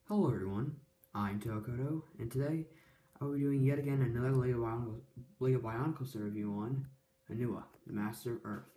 Hello everyone, I'm Tokoto, and today I'll be doing yet again another Lego Bionicle set review on Onua, the Master of Earth.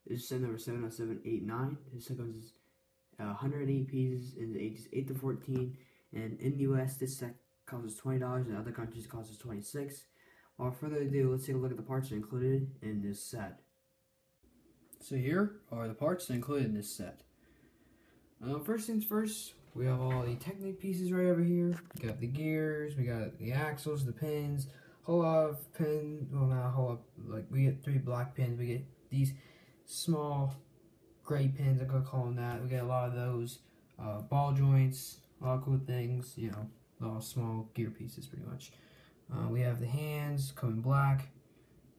This is set number 70789. This set comes 108 pieces in the ages 8 to 14, and in the US this set costs $20, and other countries it costs $26. Without further ado, let's take a look at the parts included in this set. So here are the parts included in this set. First things first, we have all the Technic pieces right over here. We got the gears, we got the axles, the pins, a whole lot of pins. Well, not a whole lot, like we get 3 black pins. We get these small gray pins, I'm gonna call them that. We get a lot of those ball joints, a lot of cool things. You know, all small gear pieces, pretty much. We have the hands coming black.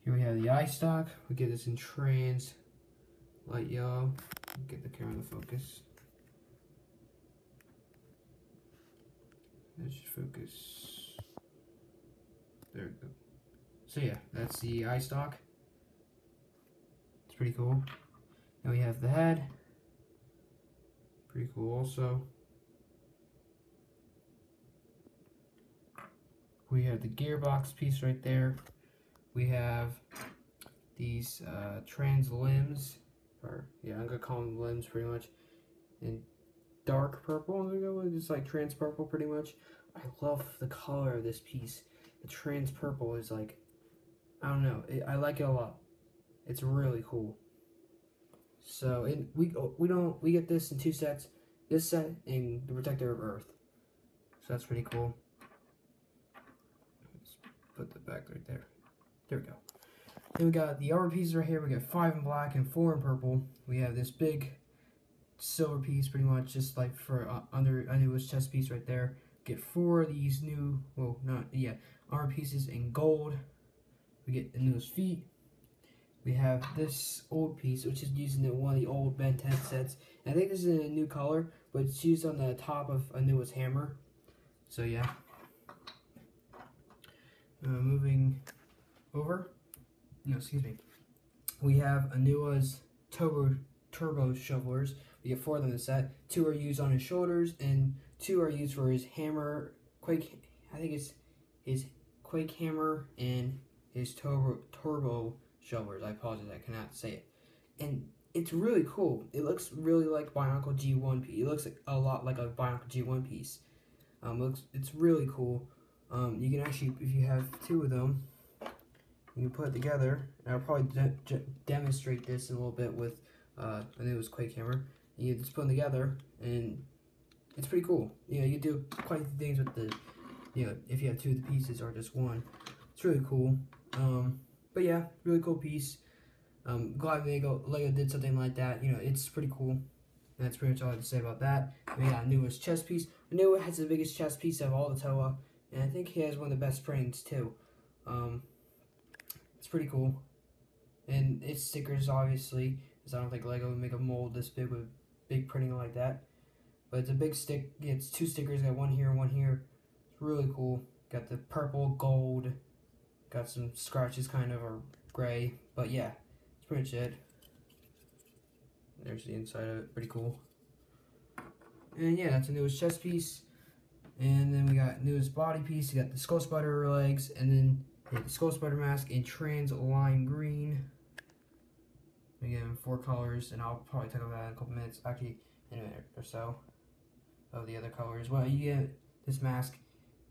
Here we have the eye stock. We get this in trans light yellow. Get the camera to focus. Let's focus. There we go. So yeah, that's the eye stock. It's pretty cool. Then we have the head. Pretty cool also. We have the gearbox piece right there. We have these trans limbs, or yeah, I'm gonna call them limbs pretty much, in dark purple. I'm gonna go with just like trans purple pretty much. I love the color of this piece. The trans purple is like, I don't know, I like it a lot. It's really cool. So we get this in 2 sets. This set and the Protector of Earth. So that's pretty cool. Let's put the back right there. There we go. Then we got the armor pieces right here. We got 5 in black and 4 in purple. We have this big silver piece, pretty much just like for under Onua's chest piece right there. Get 4 of these new, armor pieces in gold. We get Onua's feet. We have this old piece, which is used in one of the old Ben 10 sets. And I think this is in a new color, but it's used on the top of Onua's hammer. So yeah. Moving over. No, excuse me. We have Onua's turbo shovelers. We get 4 of them in the set. 2 are used on his shoulders, and 2 are used for his hammer, I think it's his Quake hammer and his turbo shovelers. I apologize, I cannot say it. And it's really cool. It looks really like Bionicle G1 piece. It looks like a lot like a Bionicle G1 piece. It's really cool. You can actually, if you have 2 of them, you can put it together. And I'll probably demonstrate this in a little bit with I think it was Quake hammer. You just put them together, and it's pretty cool. You know, you do quite a few things with the, if you have 2 of the pieces or just 1. It's really cool. But yeah, really cool piece. Glad Lego did something like that. You know, it's pretty cool. And that's pretty much all I have to say about that. We got Onua's chest piece. Onua has the biggest chest piece of all the Toa, and I think he has one of the best printings too. It's pretty cool. And its stickers, obviously, because I don't think Lego would make a mold this big with big printing like that. But it's a big stick. Yeah, it's 2 stickers. Got 1 here and 1 here. It's really cool. Got the purple, gold. Got some scratches kind of, or gray. But yeah, that's pretty much it. There's the inside of it. Pretty cool. And yeah, that's Onua's chest piece. And then we got Onua's body piece. You got the skull spider legs, and then the skull spider mask in trans lime green. Again, 4 colors, and I'll probably talk about that in a couple minutes. Actually, in a minute or so, of the other colors. Well, you get this mask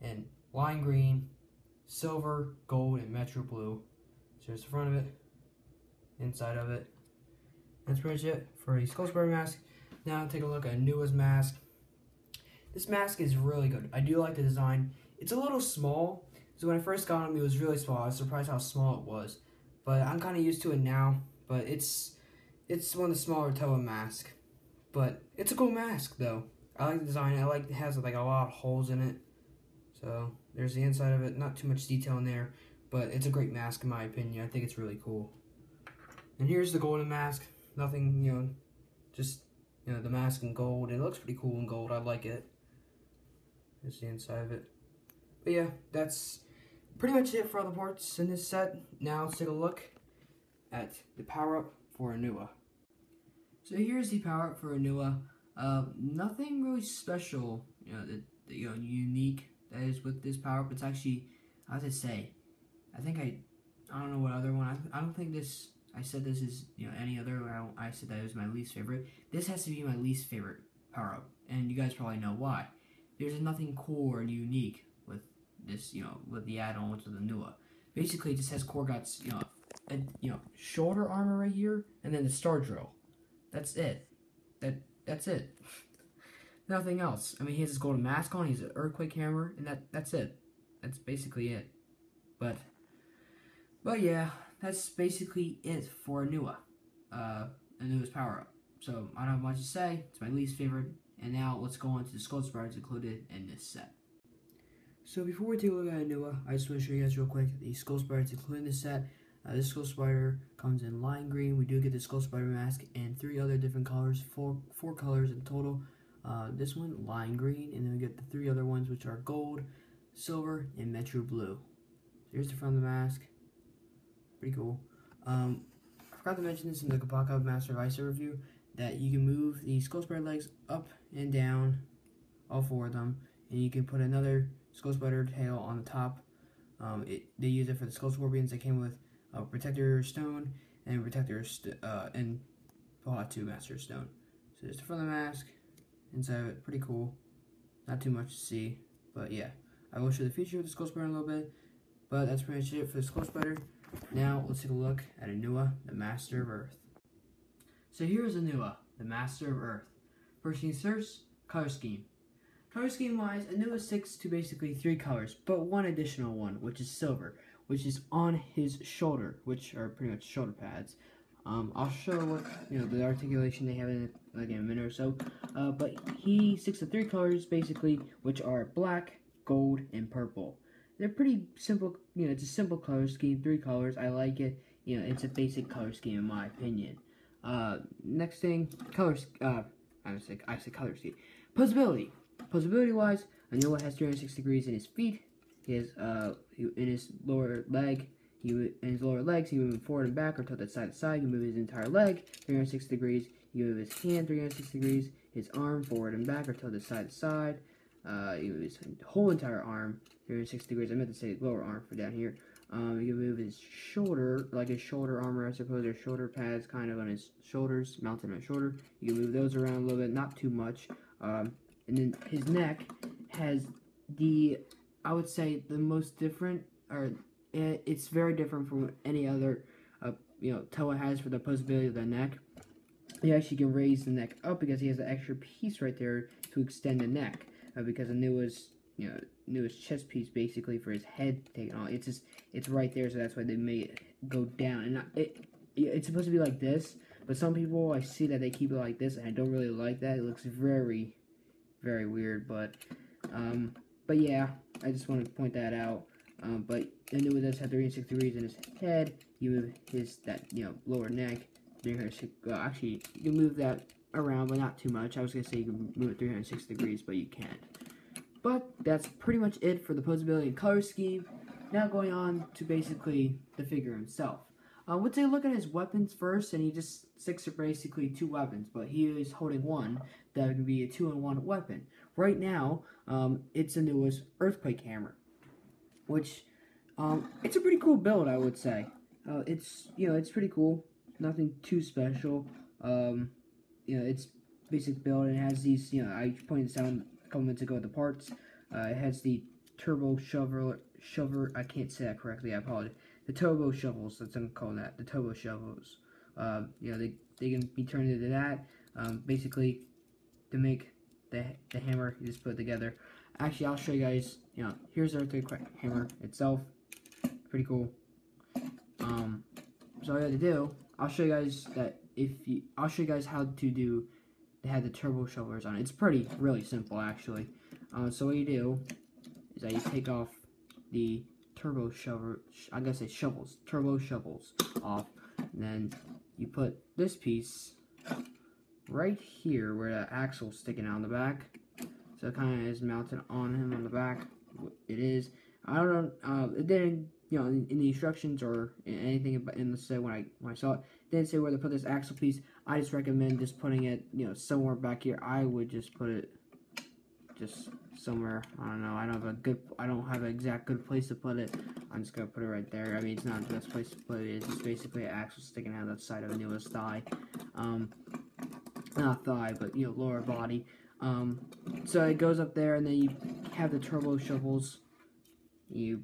in lime green, silver, gold, and metro blue. So here's the front of it, inside of it. That's pretty much it for the skull spider mask. Now take a look at Onua's mask. This mask is really good. I do like the design. It's a little small. So when I first got him, it was really small. I was surprised how small it was. But I'm kind of used to it now. But it's one of the smaller Toa masks. But it's a cool mask though. I like the design. I like it has like a lot of holes in it. So there's the inside of it. Not too much detail in there, but it's a great mask in my opinion. I think it's really cool. And here's the golden mask. Nothing, just the mask in gold. It looks pretty cool in gold. I like it. There's the inside of it. But yeah, that's pretty much it for all the parts in this set. Now let's take a look at the power-up for Onua. So here's the power-up for Onua. Nothing really special. unique that is with this power up. It's actually, I have to say, I don't know what other one. I don't think this. I said this is any other. I said that it was my least favorite. This has to be my least favorite power up, and you guys probably know why. There's nothing cool or unique with this, with the add-on with the Onua. Basically, it just has Korgot's, shoulder armor right here, and then the star drill. That's it. That's it. Nothing else. I mean, he has his golden mask on. He has an earthquake hammer, and that's it. That's basically it. But yeah, that's basically it for Onua. Onua's power up. So I don't have much to say. It's my least favorite. And now let's go on to the skull spiders included in this set. So before we take a look at Onua, I just want to show you guys real quick the skull spiders included in this set. This skull spider comes in lime green. We do get the skull spider mask and 3 other different colors, four colors in total. This one, lime green, and then we get the 3 other ones, which are gold, silver, and metro blue. So here's the front of the mask. Pretty cool. I forgot to mention this in the Kapaka Master of Ice review, that you can move the skull spider legs up and down, all 4 of them, and you can put another skull spider tail on the top. They use it for the skull scorpions that came with Protector Stone and Protector and Fallout 2 Master Stone. So there's the front of the mask, inside of it, pretty cool. Not too much to see, but yeah. I will show the feature of the skull spider in a little bit, but that's pretty much it for the skull spider. Now let's take a look at Onua, the Master of Earth. So here's Onua, the Master of Earth. First things first, color scheme. Color scheme wise, Onua sticks to basically 3 colors, but one additional one, which is silver, which is on his shoulder, which are pretty much shoulder pads. I'll show what the articulation they have in it like in a minute or so. But he sticks to 3 colors basically, which are black, gold, and purple. They're pretty simple. It's a simple color scheme, 3 colors. I like it. It's a basic color scheme in my opinion. Next thing, colors. I say color scheme. Posability. Posability wise, Onua has 360 degrees in his feet. He has in his lower leg. In his lower legs, he move forward and back or tilted side to side. You move his entire leg 360 degrees. You move his hand 360 degrees. His arm forward and back or tilted side to side. You move his whole entire arm 360 degrees. I meant to say lower arm for down here. You can move his shoulder, like his shoulder armor, I suppose, or shoulder pads kind of on his shoulders, mounted on his shoulder. You can move those around a little bit, not too much. And then his neck has I would say, the most different, or it's very different from any other, Toa has for the posability of the neck. He actually can raise the neck up because he has an extra piece right there to extend the neck. Because Onua's chest piece basically for his head taken off. It's right there, so that's why they made it go down. And it's supposed to be like this, but some people I see that they keep it like this, and I don't really like that. It looks very, very weird. But yeah, I just wanted to point that out. But Onua does have 360 degrees in his head. You move his lower neck. Actually, you can move that around, but not too much. I was gonna say you can move it 360 degrees, but you can't. But that's pretty much it for the posability and color scheme. Now going on to basically the figure himself. We'll take a look at his weapons first, and he just sticks to basically 2 weapons, but he is holding one that can be a 2-in-1 weapon. Right now, it's Onua's earthquake hammer, which it's a pretty cool build, I would say. It's pretty cool. Nothing too special. It's basic build, and it has these. I pointed this out a couple minutes ago at the parts. It has the turbo shovel. I can't say that correctly. I apologize. The turbo shovels. That's what I'm calling that. The turbo shovels. They can be turned into that. Basically, to make the hammer, you just put it together. Actually, I'll show you guys. Here's the earthquake hammer itself. Pretty cool. So all you have to do, I'll show you guys that I'll show you guys how to do. They had the turbo shovelers on it. It's really simple actually. So what you do is that you take off the turbo shovels off, and then you put this piece right here where the axle's sticking out in the back. So it kind of is mounted on him on the back. It is. I don't know. It didn't. In the instructions or in anything in the set when I saw it, didn't say where to put this axle piece. I just recommend just putting it, somewhere back here. I would just put it just somewhere. I don't know. I don't have an exact good place to put it. I'm just gonna put it right there. I mean, it's not the best place to put it. It's just basically an axle sticking out of the side of Onua's thigh. Not thigh, but lower body. So it goes up there, and then you have the turbo shovels. You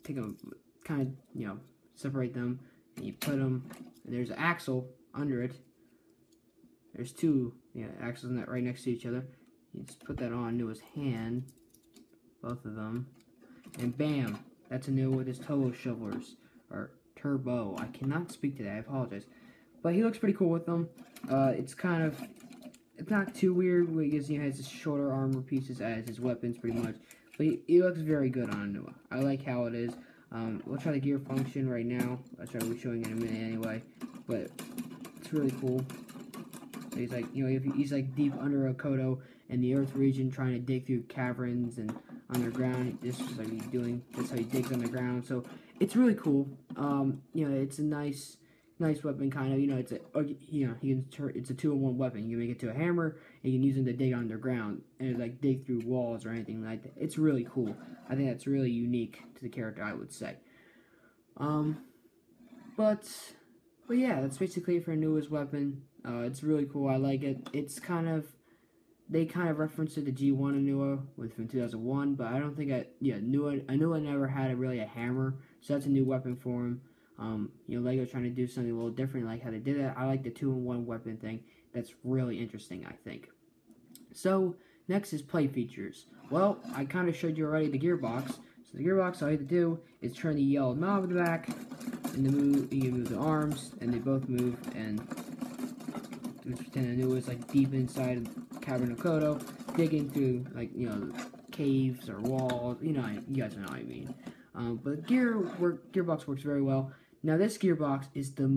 take them, kind of separate them, and you put them. And there's an axle under it. There's two axles right next to each other. You just put that on Onua's hand, both of them, and bam, that's Onua with his turbo shovelers, or turbo. I cannot speak to that. I apologize, but he looks pretty cool with them. It's not too weird because he has his shorter armor pieces as his weapons, pretty much. But he looks very good on Onua. I like how it is. We'll try the gear function right now. I'll try to be showing in a minute anyway, but it's really cool. So he's like, he's like deep under a Kodo in the Earth region, trying to dig through caverns and underground. This is like he's doing. That's how he digs underground. So it's really cool. It's a nice weapon, kind of. It's it's a 2-in-1 weapon. You can make it to a hammer, and you can use it to dig underground and like dig through walls or anything like that. It's really cool. I think that's really unique to the character, I would say. But yeah, that's basically it for Onua's weapon. It's really cool. I like it. They kind of referenced it to G1 Onua from 2001, but I don't think Onua never had really a hammer, so that's a new weapon for him. Lego trying to do something a little different, like how they did it. I like the 2-in-1 weapon thing. That's really interesting, I think. So next is play features. Well, I kind of showed you already the gearbox. So the gearbox, all you have to do is turn the yellow knob in the back, and you move the arms, and they both move, and pretend Onua is like deep inside the cavern of Kodo, digging through caves or walls. You guys know what I mean. But gearbox works very well. Now this gearbox is the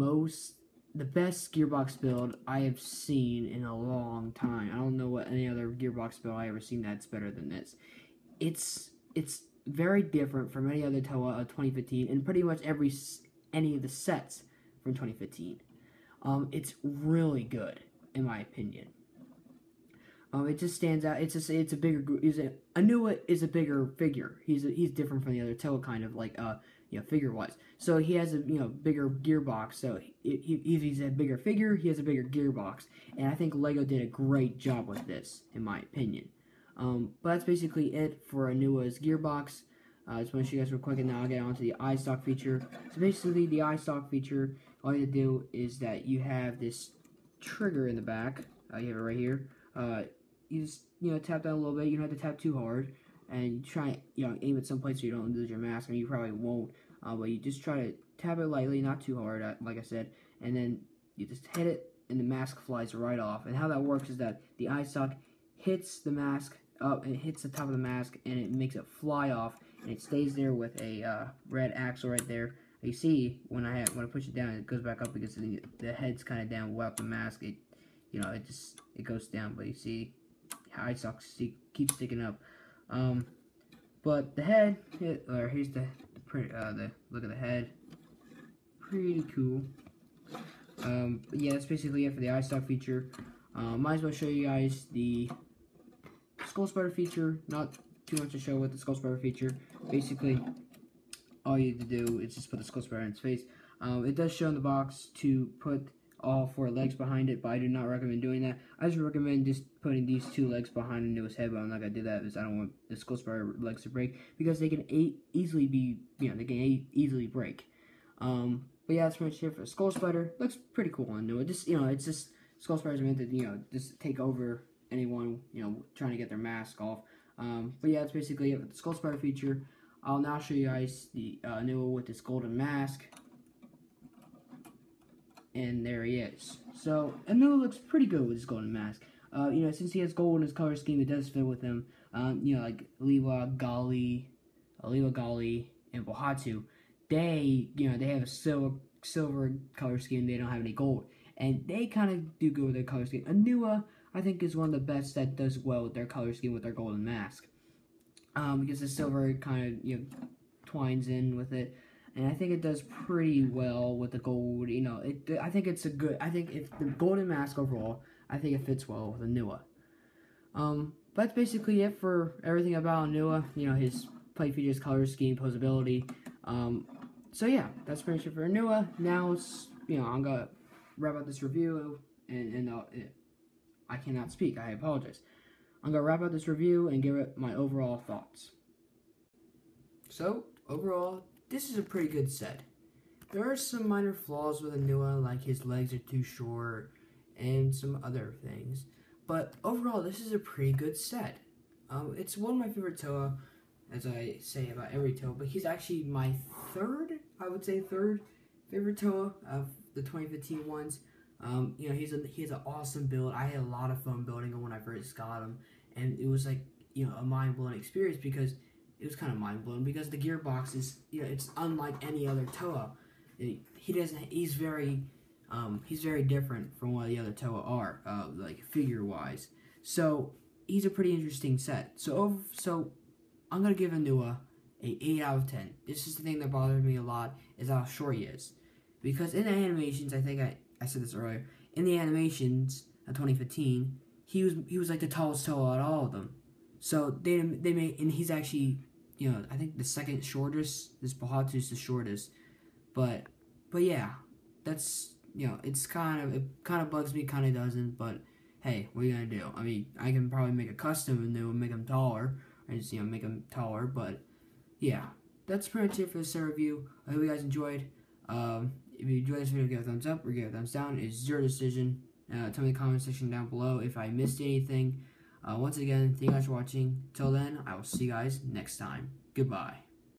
best gearbox build I have seen in a long time. I don't know what any other gearbox build I ever seen that's better than this. It's very different from any other Toa of 2015, and pretty much any of the sets from 2015. It's really good, in my opinion. It just stands out. It's a bigger. Onua is a bigger figure. He's different from the other Toa, kind of like figure wise. So he has a bigger gearbox. So he's a bigger figure. He has a bigger gearbox, and I think Lego did a great job with this, in my opinion. But that's basically it for Onua's gearbox. I just want to show you guys real quick, and now I'll get on to the iStock feature. So basically, the iStock feature, all you have to do is that you have this trigger in the back. You have it right here. You just tap down a little bit. You don't have to tap too hard, and you try aim at some place so you don't lose your mask. I mean, you probably won't, but you just try to tap it lightly, not too hard, like I said, and then you just hit it, and the mask flies right off. And how that works is that the iStock hits the mask up, and it hits the top of the mask, and it makes it fly off, and it stays there with a red axle right there. You see when I push it down, it goes back up because the head's kind of down without the mask. It goes down, but you see how iStock keeps sticking up. But the head, here's the look at the head, pretty cool. But yeah, that's basically it for the iStock feature. Might as well show you guys the Skull Spider feature. Not too much to show with the Skull Spider feature. Basically, all you have to do is just put the Skull Spider in its face. It does show in the box to put all 4 legs behind it, but I do not recommend doing that. I just recommend just putting these 2 legs behind Onua's head, but I'm not gonna do that because I don't want the Skull Spider legs to break, because they can easily easily break. But yeah, that's pretty much it for Skull Spider. Looks pretty cool on Onua. It's just Skull Spiders are meant to just take over anyone trying to get their mask off. But yeah, that's basically it for the Skull Spider feature. I'll now show you guys the Onua with this golden mask. And there he is. So Onua looks pretty good with his golden mask. Since he has gold in his color scheme, it does fit with him. Like Liwa, Gali, and Bohatu, they have a silver color scheme. They don't have any gold, and they kind of do good with their color scheme. Onua, I think, is one of the best that does well with their color scheme with their golden mask, because the silver kind of twines in with it. And I think it does pretty well with the gold. I think it's if the golden mask overall, I think it fits well with Onua. But that's basically it for everything about Onua. You know, his play features, color scheme, posability. So yeah, that's pretty much it for Onua. Now it's, I'm gonna wrap up this review, and I cannot speak. I apologize. I'm gonna wrap up this review and give it my overall thoughts. So overall, this is a pretty good set. There are some minor flaws with Onua, like his legs are too short and some other things. But overall, this is a pretty good set. It's one of my favorite Toa, as I say about every Toa, but he's actually my third favorite Toa of the 2015 ones. He has an awesome build. I had a lot of fun building him when I first got him, and it was like, a mind-blowing experience because it was kind of mind-blowing because the gearbox is, it's unlike any other Toa. He's very different from what the other Toa are, like figure-wise. So he's a pretty interesting set. So I'm gonna give Onua a 8 out of 10. This is the thing that bothers me a lot, is how short he is, because in the animations, I think I said this earlier. In the animations of 2015, he was like the tallest Toa out of all of them. So they made, and he's actually, I think the second shortest. This Bahatu's the shortest. But yeah, that's, it kind of bugs me, kind of doesn't, but hey, what are you gonna do? I mean, I can probably make a custom and make him taller, or just, make him taller, but yeah, that's pretty much it for this review. I hope you guys enjoyed. If you enjoyed this video, give it a thumbs up or give it a thumbs down. It's your decision. Tell me in the comment section down below if I missed anything. Once again, thank you guys for watching. Till then, I will see you guys next time. Goodbye.